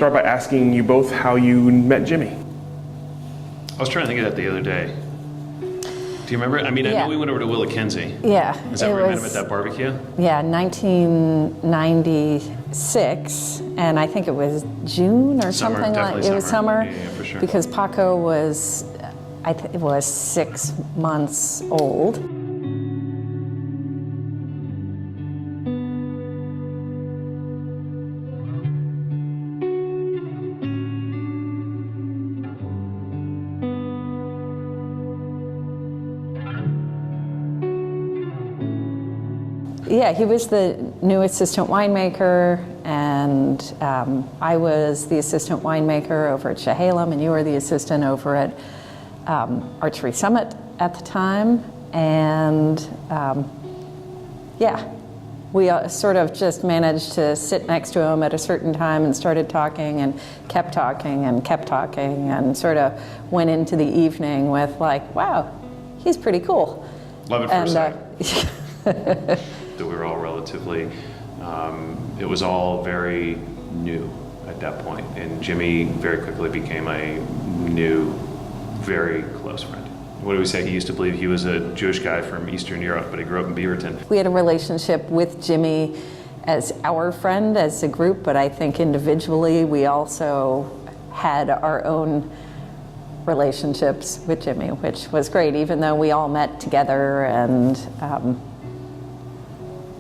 start by asking you both how you met Jimi. I was trying to think of that the other day. Do you remember? I mean, I know we went over to Willa Kenzie. Yeah. Is that where we met him at that barbecue? Yeah, 1996, and I think it was June or Summer, something like. It was summer. Yeah, for sure. Because Paco was, it was 6 months old. Yeah, he was the new assistant winemaker, and I was the assistant winemaker over at Cheryl, and you were the assistant over at Archery Summit at the time. And yeah, we sort of just managed to sit next to him at a certain time and started talking and kept talking and kept talking, and sort of went into the evening with like, wow, he's pretty cool. Love it first sight. That we were all relatively, it was all very new at that point, and Jimi very quickly became a new, very close friend. What do we say? He used to believe he was a Jewish guy from Eastern Europe, but he grew up in Beaverton. We had a relationship with Jimi as our friend, as a group, but I think individually we also had our own relationships with Jimi, which was great, even though we all met together, and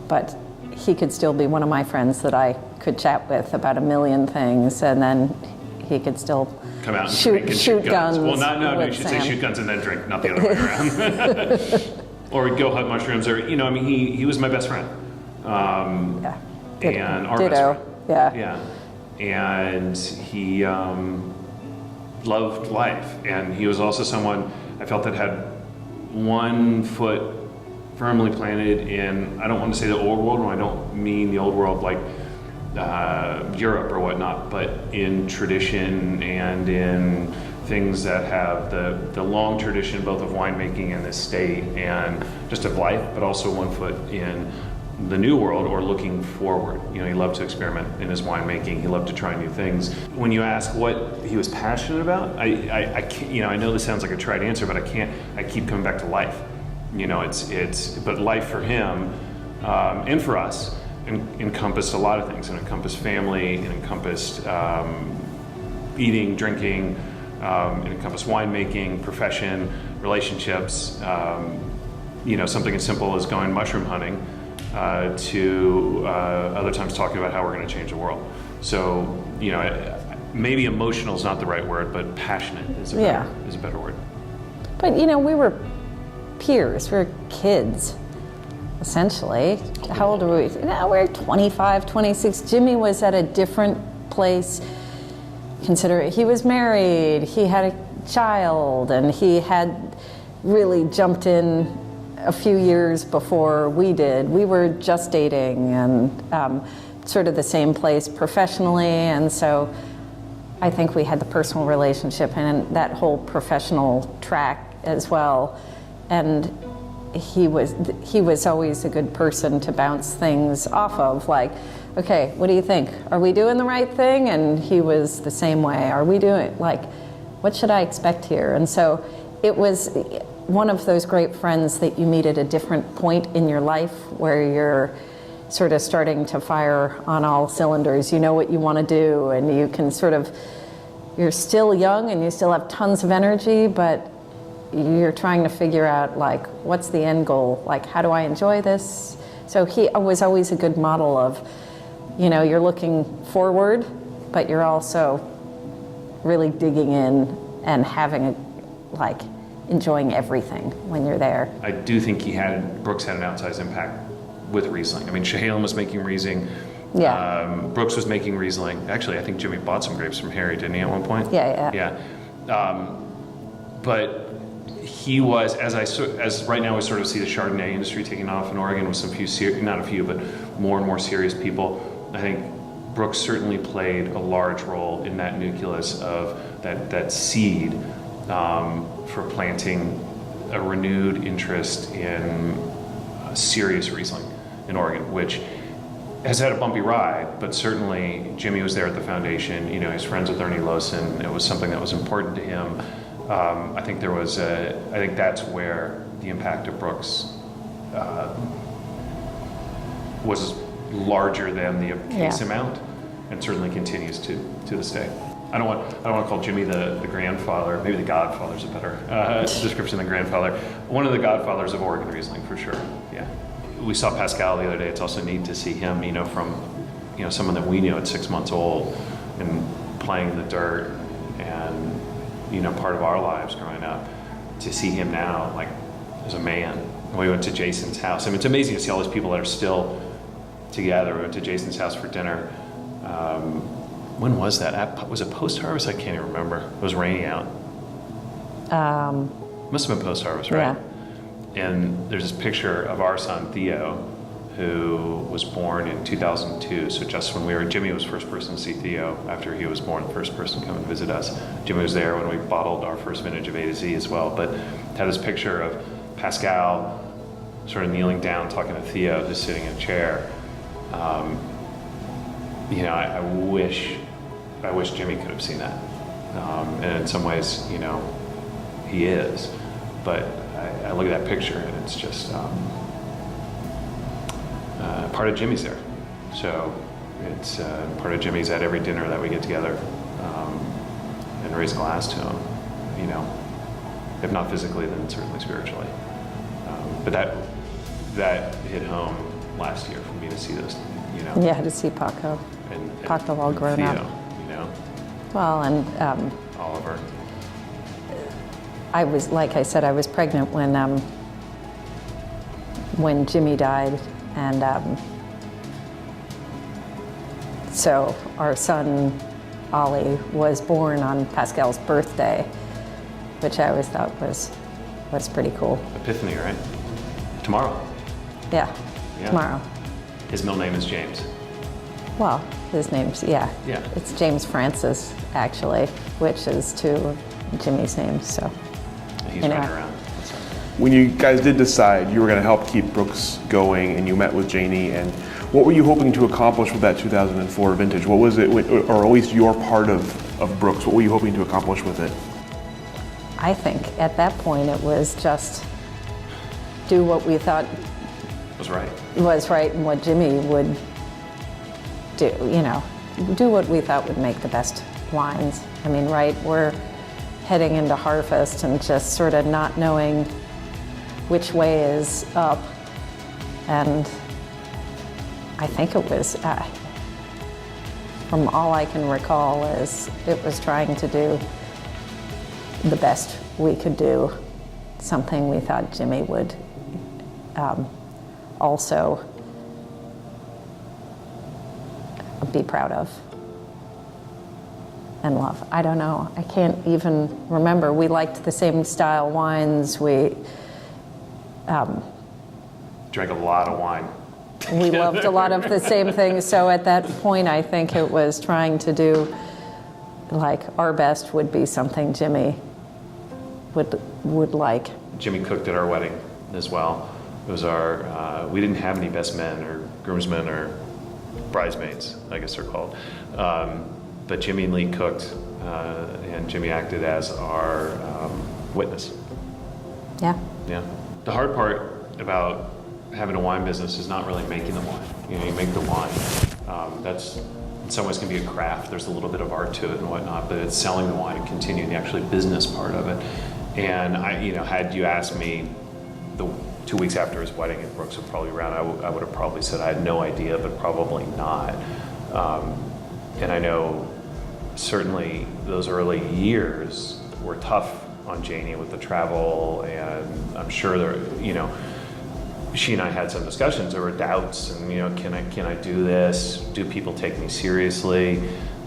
but he could still be one of my friends that I could chat with about a million things, and then he could still come out and shoot guns. Well, no, you should Sam. say shoot guns and then drink, not the other way around. Or we'd go hug mushrooms, or I mean, he was my best friend. Yeah. And our best friend. Yeah. And he loved life, and he was also someone I felt that had one foot firmly planted in, I don't want to say the old world, and I don't mean the old world like Europe or whatnot, but in tradition and in things that have the long tradition both of winemaking in this state and just of life, but also one foot in the new world or looking forward. He loved to experiment in his winemaking. He loved to try new things. When you ask what he was passionate about, I can't, I know this sounds like a trite answer, but I keep coming back to life. But life for him and for us encompassed a lot of things. It encompassed family, it encompassed eating, drinking, it encompassed winemaking, profession, relationships, something as simple as going mushroom hunting to other times talking about how we're going to change the world. So, maybe emotional is not the right word, but passionate is a better word. But, we were peers, we were kids, essentially. How old were we? No, we were 25, 26. Jimi was at a different place. Consider he was married, he had a child, and he had really jumped in a few years before we did. We were just dating and sort of the same place professionally, and so I think we had the personal relationship and that whole professional track as well. And he was always a good person to bounce things off of, like, okay, what do you think? Are we doing the right thing? And he was the same way. Are we doing, like, what should I expect here? And so it was one of those great friends that you meet at a different point in your life where you're sort of starting to fire on all cylinders. You know what you want to do, and you can you're still young and you still have tons of energy, but you're trying to figure out, like, what's the end goal? Like, how do I enjoy this? So he was always a good model of, you're looking forward, but you're also really digging in and enjoying everything when you're there. I do think Brooks had an outsized impact with Riesling. I mean, Cheryl was making Riesling. Yeah. Brooks was making Riesling. Actually, I think Jimi bought some grapes from Harry, didn't he, at one point? Yeah. But he was, as right now we sort of see the Chardonnay industry taking off in Oregon with not a few, but more and more serious people. I think Brooks certainly played a large role in that nucleus of that seed for planting a renewed interest in serious Riesling in Oregon, which has had a bumpy ride, but certainly Jimi was there at the foundation. You know, he's friends with Ernie Lowson. It was something that was important to him. I think that's where the impact of Brooks was larger than the case amount, and certainly continues to this day. I don't want to call Jimi the grandfather. Maybe the godfather's a better description than grandfather. One of the godfathers of Oregon Riesling, for sure. Yeah. We saw Pascal the other day. It's also neat to see him, you know, from, you know, someone that we knew at 6 months old and playing in the dirt and, you know, part of our lives growing up, to see him now, like, as a man. We went to Jason's house. I mean, it's amazing to see all these people that are still together. We went to Jason's house for dinner. When was that? Was it post-harvest? I can't even remember. It was raining out. Must have been post-harvest, right? Yeah. And there's this picture of our son, Theo, who was born in 2002. So just when Jimi was the first person to see Theo after he was born, the first person to come and visit us. Jimi was there when we bottled our first vintage of A to Z as well. But had this picture of Pascal sort of kneeling down, talking to Theo, just sitting in a chair. You know, I wish Jimi could have seen that. And in some ways, you know, he is. But I look at that picture and it's just part of Jimi's there. So it's part of Jimi's at every dinner that we get together and raise a glass to him, you know, if not physically, then certainly spiritually. But that hit home last year for me to see those, you know. Yeah, to see Paco. Paco all grown Theo, up. You know. Well, and Oliver. I was, like I said, I was pregnant when Jimi died, and so our son Ollie was born on Pascal's birthday, which I always thought was pretty cool. Epiphany, right? Tomorrow. Yeah, tomorrow. His middle name is James. Well, his name's, Yeah. it's James Francis, actually, which is two of Jimi's names, so. He's anyway. right around. When you guys did decide you were going to help keep Brooks going and you met with Janie, and what were you hoping to accomplish with that 2004 vintage? What was it, or at least your part of Brooks, what were you hoping to accomplish with it? I think at that point it was just do what we thought Was right. was right and what Jimi would do, you know, do what we thought would make the best wines. I mean, right, we're heading into harvest and just sort of not knowing which way is up. And I think it was, from all I can recall, is it was trying to do the best we could do, something we thought Jimi would also be proud of and love. I don't know. I can't even remember. We liked the same style wines. We Drank a lot of wine. we loved a lot of the same things. So at that point, I think it was trying to do, like, our best would be something Jimi would like. Jimi cooked at our wedding as well. It was our, we didn't have any best men or groomsmen or bridesmaids, I guess they're called. But Jimi and Lee cooked, and Jimi acted as our witness. Yeah. Yeah. The hard part about having a wine business is not really making the wine. You know, you make the wine. That's, in some ways, can be a craft. There's a little bit of art to it and whatnot, but it's selling the wine and continuing the actually business part of it. And I, you know, had you asked me the 2 weeks after his wedding at Brooks would probably around, I would have probably said I had no idea, but probably not. And I know certainly those early years were tough on Janie with the travel, and I'm sure there, you know, she and I had some discussions. There were doubts, and, you know, can I do this? Do people take me seriously?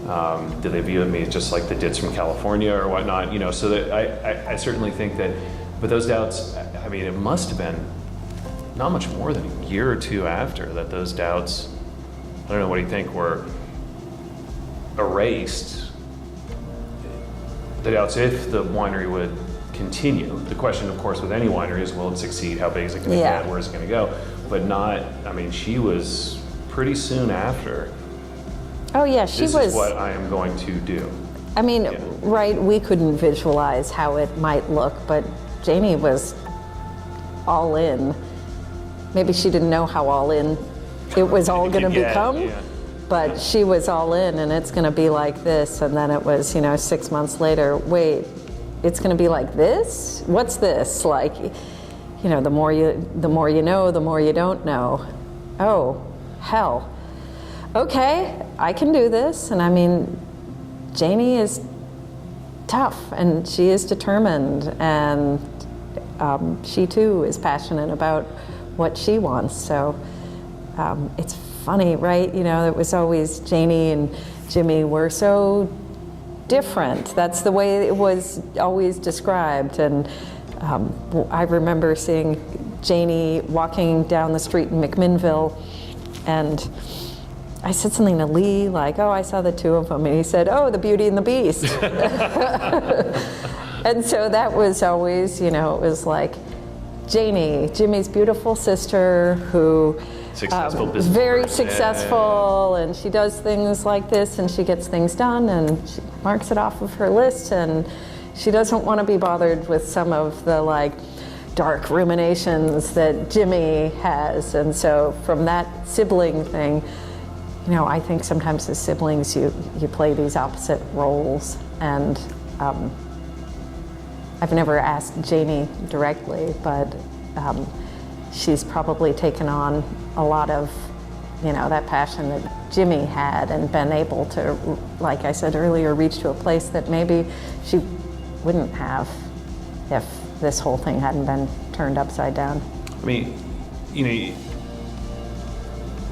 Do they view me just like the Dits from California or whatnot? You know, so that I certainly think that, but those doubts, I mean, it must have been not much more than a year or two after that those doubts, I don't know, what do you think, were erased. The doubts if the winery would continue. The question, of course, with any winery is, will it succeed? How big is it going to get? Where's it going to go? But not, I mean, she was pretty soon after, Oh yeah, she this was. is what I am going to do. I mean, Yeah. right, we couldn't visualize how it might look, but Janie was all in. Maybe she didn't know how all in it was all going to Yeah, become, yeah. but she was all in, and it's going to be like this. And then it was, 6 months later, wait, it's going to be like this? What's this? Like, the more you know, the more you don't know. Oh, hell. Okay, I can do this. And I mean, Janie is tough, and she is determined, and she too is passionate about what she wants. So it's funny, right? It was always Janie and Jimi were so different. That's the way it was always described. And I remember seeing Janie walking down the street in McMinnville, and I said something to Lee, like, oh, I saw the two of them. And he said, oh, the Beauty and the Beast. And so that was always, it was like Janie, Jimmy's beautiful sister, who Successful is businesswoman. very successful, and she does things like this, and she gets things done, and she marks it off of her list, and she doesn't want to be bothered with some of the dark ruminations that Jimi has. And so from that sibling thing, I think sometimes as siblings you play these opposite roles, and I've never asked Janie directly, but she's probably taken on a lot of that passion that Jimi had, and been able to, like I said earlier, reach to a place that maybe she wouldn't have if this whole thing hadn't been turned upside down. I mean,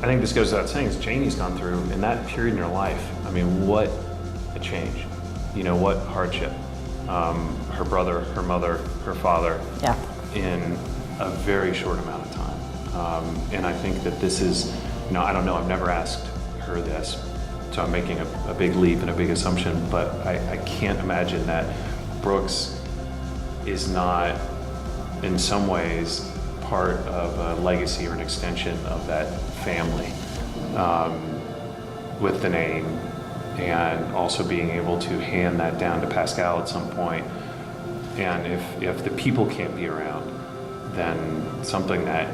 I think this goes without saying, is Janie's gone through, in that period in her life, I mean, what a change. What hardship. Her brother, her mother, her father, Yeah. in a very short amount of time. And I think that this is, I don't know, I've never asked her this, so I'm making a big leap and a big assumption, but I can't imagine that Brooks is not, in some ways, part of a legacy or an extension of that family, with the name, and also being able to hand that down to Pascal at some point. And if the people can't be around, then something that,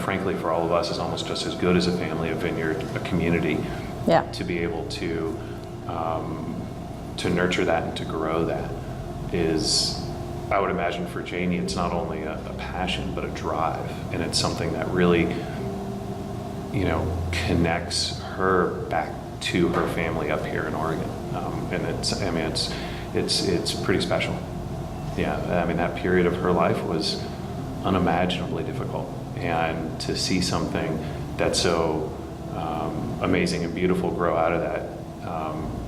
frankly, for all of us is almost just as good as a family, a vineyard, a community, Yeah. to be able to nurture that and to grow that is, I would imagine for Janie, it's not only a passion, but a drive. And it's something that really, connects her back to her family up here in Oregon. And it's pretty special. Yeah, I mean, that period of her life was unimaginably difficult. And to see something that's so amazing and beautiful grow out of that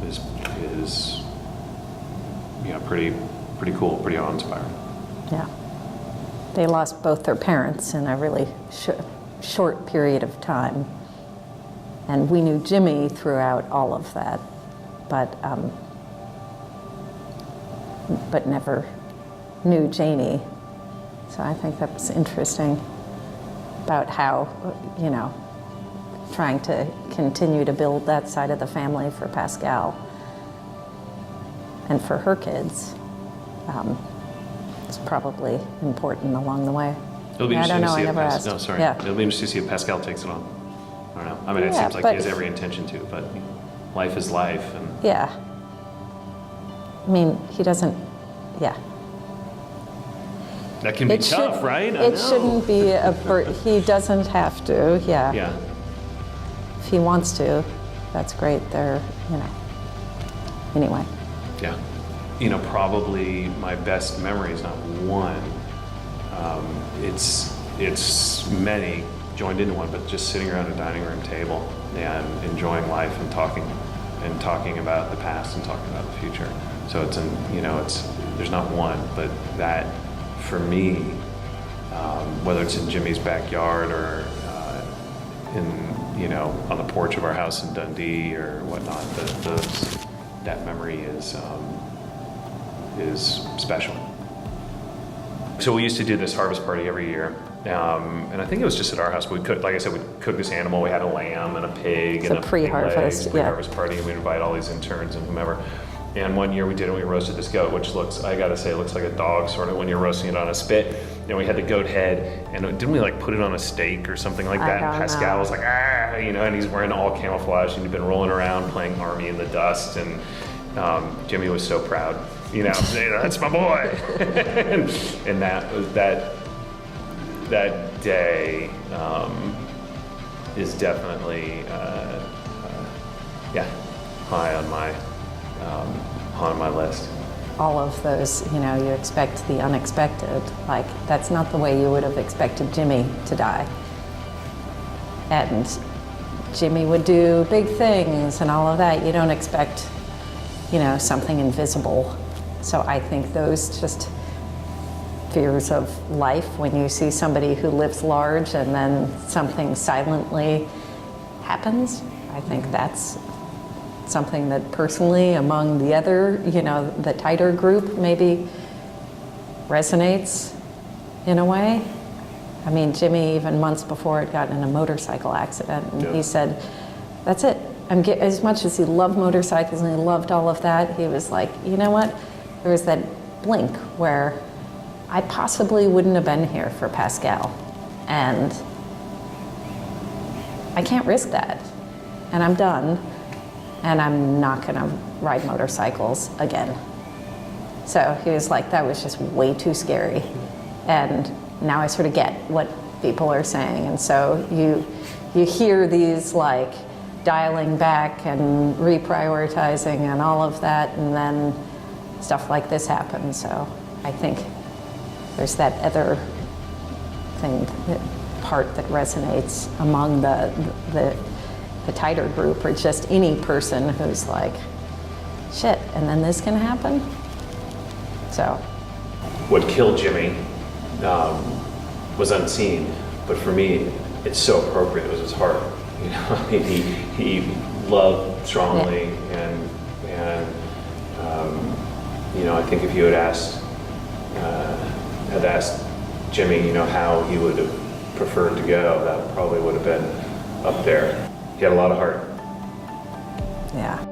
is pretty cool, pretty awe-inspiring. Yeah. They lost both their parents in a really short period of time. And we knew Jimi throughout all of that, but never knew Janie. So I think that was interesting about how, trying to continue to build that side of the family for Pascal and for her kids. It's probably important along the way. It'll be I don't interesting know, to see I if never asked. No, sorry. Yeah. It'll be interesting to see if Pascal takes it on. I don't know. I mean, it Yeah, seems like but- he has every intention to, but life is life, and Yeah. I mean, he doesn't, yeah. that can be It tough, should- right? I It know. shouldn't be he doesn't have to, yeah. Yeah. If he wants to, that's great. Anyway. Yeah. Probably my best memory is not one. It's many joined into one, but just sitting around a dining room table and enjoying life and talking about the past and talking about the future. So there's not one, but that for me, whether it's in Jimmy's backyard or on the porch of our house in Dundee or whatnot, that memory is special. So we used to do this harvest party every year, And I think it was just at our house, but we cooked, like I said, we cooked this animal. We had a lamb and a pig It's and a a pre-harvest, pig leg, pre-harvest party, and we'd invite all these interns and whomever. And one year we did it, we roasted this goat, which looks, I gotta say, it looks like a dog sort of when you're roasting it on a spit. And we had the goat head, and didn't we like put it on a steak or something like I that? don't And Pascal know. was like, ah, you know, and he's wearing all camouflage, and he'd been rolling around playing Army in the Dust, and Jimmy was so proud, you know, that's my boy. and that was that day is definitely, yeah, high on my list. All of those, you know, you expect the unexpected. Like, that's not the way you would have expected Jimmy to die. And Jimmy would do big things and all of that. You don't expect, you know, something invisible. So I think those just fears of life, when you see somebody who lives large and then something silently happens, I think that's something that personally among the other, you know, the tighter group maybe resonates in a way. I mean, Jimmy, even months before, had gotten in a motorcycle accident, and he said, that's it. As much as he loved motorcycles and he loved all of that, he was like, you know what? There was that blink where I possibly wouldn't have been here for Pascal, and I can't risk that, and I'm done. And I'm not gonna ride motorcycles again. So he was like, that was just way too scary. And now I sort of get what people are saying. And so you hear these like dialing back and reprioritizing and all of that, and then stuff like this happens. So I think there's that other thing, part that resonates among the tighter group, or just any person who's like, shit, and then this can happen. So What killed Jimmy was unseen, but for me, it's so appropriate. It was his heart. You know, I mean, he loved strongly, and you know, I think if you had asked Jimmy, you know, how he would have preferred to go, that probably would have been up there. He had a lot of heart. yeah,